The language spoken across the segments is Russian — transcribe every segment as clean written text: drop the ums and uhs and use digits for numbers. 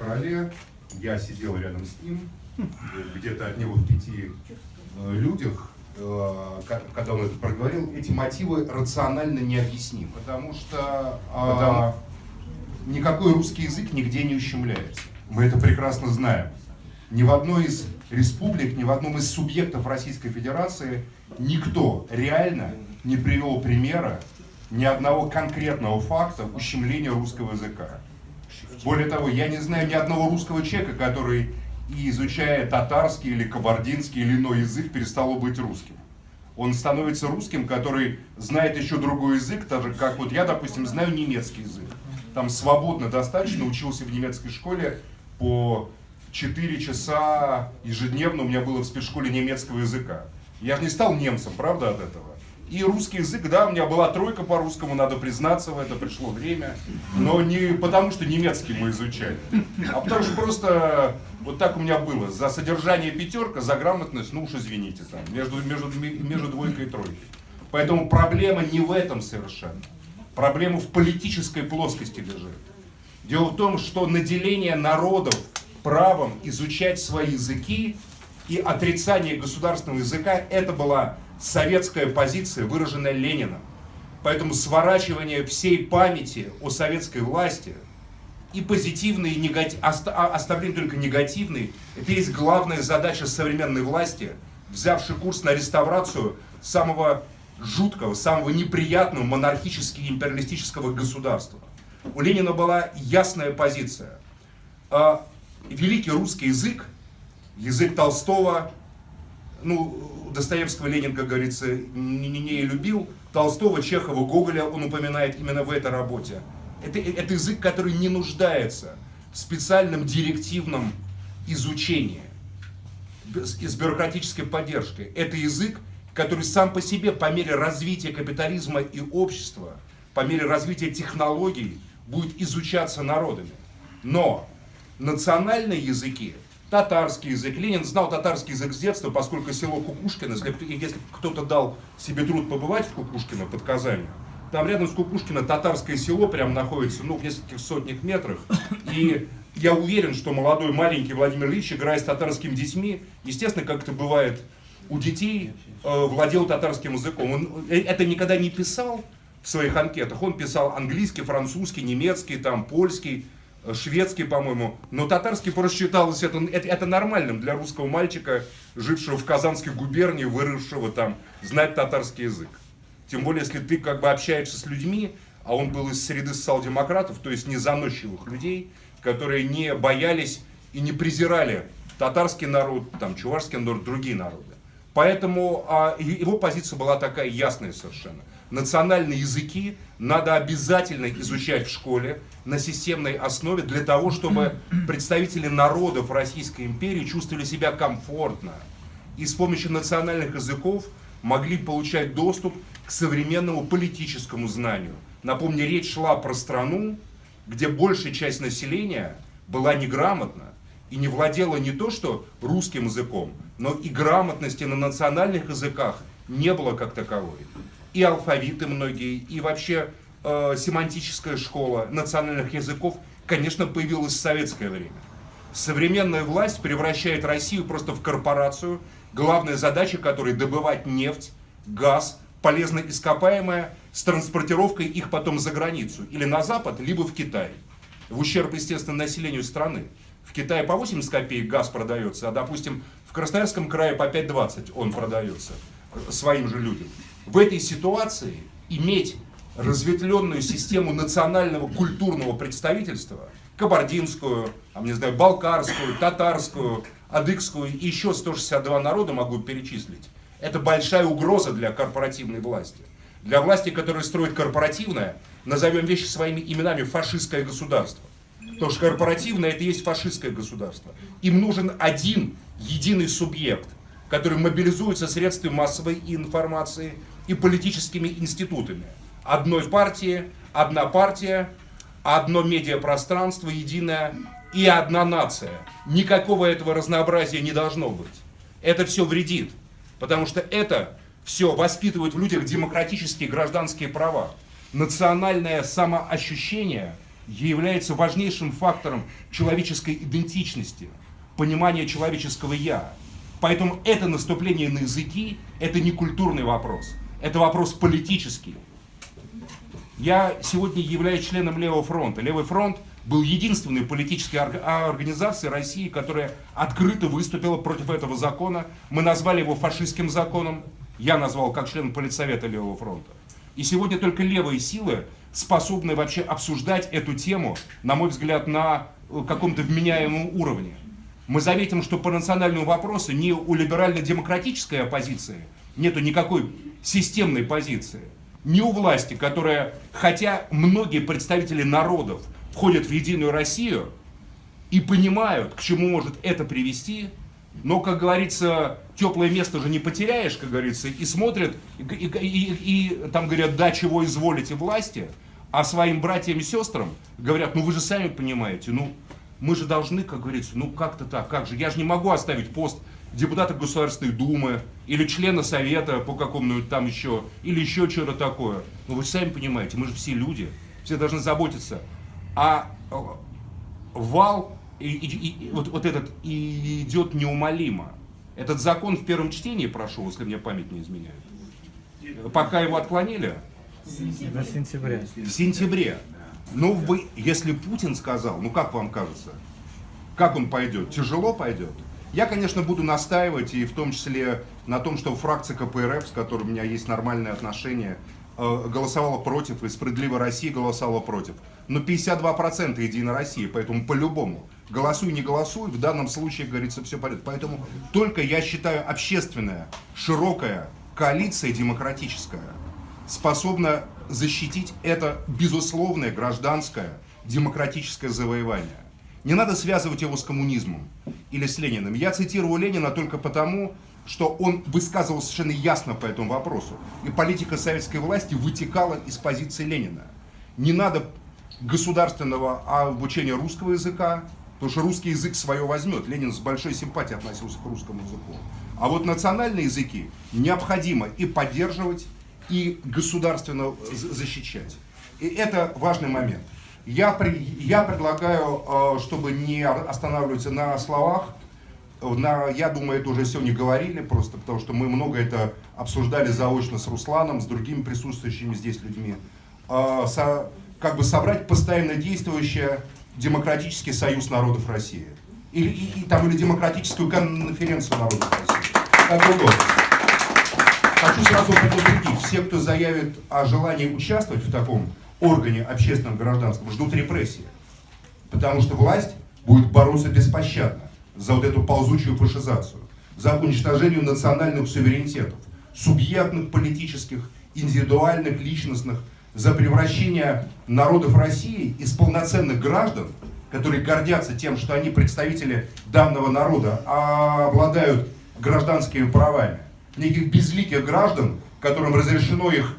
Короле, я сидел рядом с ним, где-то от него в 5 людях, когда он это проговорил, эти мотивы рационально необъяснимы, потому что никакой русский язык нигде не ущемляется. Мы это прекрасно знаем. Ни в одной из республик, ни в одном из субъектов Российской Федерации никто реально не привел примера, ни одного конкретного факта ущемления русского языка. Более того, я не знаю ни одного русского человека, который, изучая татарский или кабардинский или иной язык, перестал быть русским. Он становится русским, который знает еще другой язык, так же как вот я, допустим, знаю немецкий язык. Там свободно достаточно, учился в немецкой школе по 4 часа ежедневно у меня было в спецшколе немецкого языка. Я же не стал немцем, правда, от этого. И русский язык, да, у меня была 3 по русскому, надо признаться в это, пришло время. Но не потому, что немецкий мы изучали, а потому что просто вот так у меня было. За содержание 5, за грамотность, ну уж извините, там, между 2 и 3. Поэтому проблема не в этом совершенно. Проблема в политической плоскости лежит. Дело в том, что наделение народов правом изучать свои языки и отрицание государственного языка – это была советская позиция, выраженная Лениным. Поэтому сворачивание всей памяти о советской власти и позитивные, и оставление только негативной – это есть главная задача современной власти, взявшей курс на реставрацию самого жуткого, самого неприятного монархически-империалистического государства. У Ленина была ясная позиция. Великий русский язык, язык Толстого, ну, Достоевского Ленин, как говорится, не любил, Толстого, Чехова, Гоголя он упоминает именно в этой работе. Это язык, который не нуждается в специальном директивном изучении, с бюрократической поддержкой. Это язык, который сам по себе, по мере развития капитализма и общества, по мере развития технологий, будет изучаться народами. Но национальные языки, татарский язык, Ленин знал татарский язык с детства, поскольку село Кукушкино, если кто-то дал себе труд побывать в Кукушкино под Казанью, там рядом с Кукушкино татарское село прям находится, ну, в нескольких сотнях метрах, и я уверен, что молодой маленький Владимир Ильич, играя с татарскими детьми, естественно, как это бывает у детей, владел татарским языком. Он это никогда не писал в своих анкетах, он писал английский, французский, немецкий, там, польский, шведский, по-моему, но татарский просто считалось это нормальным для русского мальчика, жившего в Казанской губернии, выросшего там, знать татарский язык. Тем более, если ты как бы общаешься с людьми, а он был из среды социал-демократов, то есть незаносчивых людей, которые не боялись и не презирали татарский народ, там, чувашский народ, другие народы. Поэтому его позиция была такая ясная совершенно. Национальные языки надо обязательно изучать в школе на системной основе для того, чтобы представители народов Российской империи чувствовали себя комфортно и с помощью национальных языков могли получать доступ к современному политическому знанию. Напомню, речь шла про страну, где большая часть населения была неграмотна и не владела не то что русским языком, но и грамотности на национальных языках не было как таковой. И алфавиты многие, и вообще семантическая школа национальных языков, конечно, появилась в советское время. Современная власть превращает Россию просто в корпорацию, главная задача которой добывать нефть, газ, полезное ископаемое с транспортировкой их потом за границу, или на Запад, либо в Китай, в ущерб, естественно, населению страны. В Китае по 80 копеек газ продается, а, допустим, в Красноярском крае по 5,20 он продается своим же людям. В этой ситуации иметь разветвленную систему национального культурного представительства, кабардинскую, не знаю, балкарскую, татарскую, адыгскую и еще 162 народа могу перечислить, это большая угроза для корпоративной власти. Для власти, которая строит корпоративное, назовем вещи своими именами, фашистское государство. Потому что корпоративное это и есть фашистское государство. Им нужен один единый субъект, который мобилизуется средствами массовой информации и политическими институтами. Одной партии, одна партия, одно медиапространство единое и одна нация. Никакого этого разнообразия не должно быть. Это все вредит, потому что это все воспитывает в людях демократические гражданские права. Национальное самоощущение является важнейшим фактором человеческой идентичности, понимания человеческого «я». Поэтому это наступление на языки – это не культурный вопрос, это вопрос политический. Я сегодня являюсь членом Левого фронта. Левый фронт был единственной политической организацией России, которая открыто выступила против этого закона. Мы назвали его фашистским законом. Я назвал как член Политсовета Левого фронта. И сегодня только левые силы способны вообще обсуждать эту тему, на мой взгляд, на каком-то вменяемом уровне. Мы заметим, что по национальному вопросу ни у либерально-демократической оппозиции нету никакой системной позиции, ни у власти, которая, хотя многие представители народов входят в Единую Россию и понимают, к чему может это привести, но, как говорится, теплое место же не потеряешь, как говорится, и смотрят, и там говорят, да, чего изволите власти, а своим братьям и сестрам говорят, ну вы же сами понимаете, ну мы же должны, как говорится, ну как-то так, как же, я же не могу оставить пост депутата Государственной Думы или члена Совета по какому-нибудь там еще, или еще что-то такое. Ну вы же сами понимаете, мы же все люди, все должны заботиться. А вал вот этот и идет неумолимо. Этот закон в первом чтении прошел, если мне память не изменяет. Пока его отклонили? До сентября. В сентябре. Ну, если Путин сказал, ну как вам кажется, как он пойдет? Тяжело пойдет? Я, конечно, буду настаивать, и в том числе на том, что фракция КПРФ, с которой у меня есть нормальные отношения, голосовала против, и «Справедливая Россия» голосовала против. Но 52% Единой России, поэтому по-любому, голосуй, не голосуй, в данном случае, говорится, все в порядке. Поэтому только, я считаю, общественная, широкая коалиция демократическая способна защитить это безусловное гражданское демократическое завоевание. Не надо связывать его с коммунизмом или с Лениным. Я цитирую Ленина только потому, что он высказывал совершенно ясно по этому вопросу. И политика советской власти вытекала из позиции Ленина. Не надо государственного обучения русского языка, потому что русский язык свое возьмет. Ленин с большой симпатией относился к русскому языку. А вот национальные языки необходимо и поддерживать, и государственно защищать. И это важный момент. Я предлагаю, чтобы не останавливаться на словах, я думаю, это уже сегодня говорили, просто потому что мы много это обсуждали заочно с Русланом, с другими присутствующими здесь людьми, как бы собрать постоянно действующий демократический союз народов России. Или демократическую конференцию народов России. Как угодно. Хочу сразу предупредить, все, кто заявит о желании участвовать в таком органе общественном гражданском, ждут репрессии. Потому что власть будет бороться беспощадно за вот эту ползучую фашизацию, за уничтожение национальных суверенитетов, субъектных, политических, индивидуальных, личностных, за превращение народов России из полноценных граждан, которые гордятся тем, что они представители данного народа, а обладают гражданскими правами, неких безликих граждан, которым разрешено их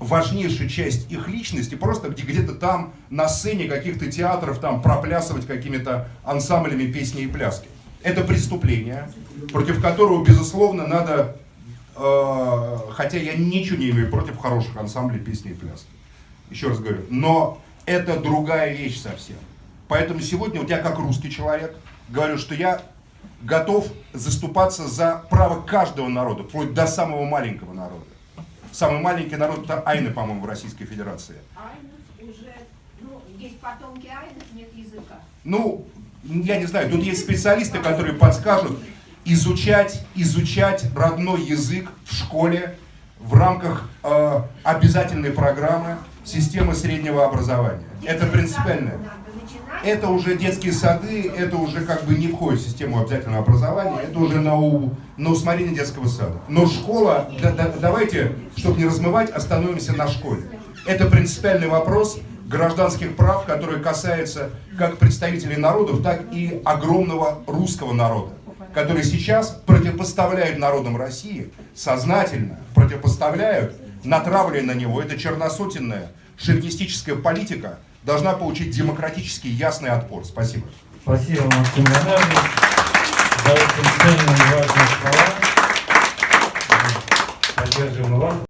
важнейшую часть их личности просто где-то там на сцене каких-то театров там проплясывать какими-то ансамблями песни и пляски. Это преступление, против которого, безусловно, надо, хотя я ничего не имею против хороших ансамблей песни и пляски, еще раз говорю, но это другая вещь совсем. Поэтому сегодня вот я как русский человек говорю, что я готов заступаться за право каждого народа, вплоть до самого маленького народа. Самый маленький народ это айны, по-моему, в Российской Федерации. Айнов уже, есть потомки айнов, нет языка. Я не знаю, тут есть специалисты, которые подскажут изучать родной язык в школе в рамках обязательной программы системы среднего образования. Это принципиально. Это уже детские сады, это уже как бы не входит в систему обязательного образования, это уже на усмотрение детского сада. Но школа, давайте, чтобы не размывать, остановимся на школе. Это принципиальный вопрос гражданских прав, который касается как представителей народов, так и огромного русского народа, который сейчас противопоставляют народам России, сознательно противопоставляют, натравливая на него. Это черносотенная шовинистическая политика должна получить демократический ясный отпор. Спасибо. Спасибо, Максим Леонардович, за очень ценный ваш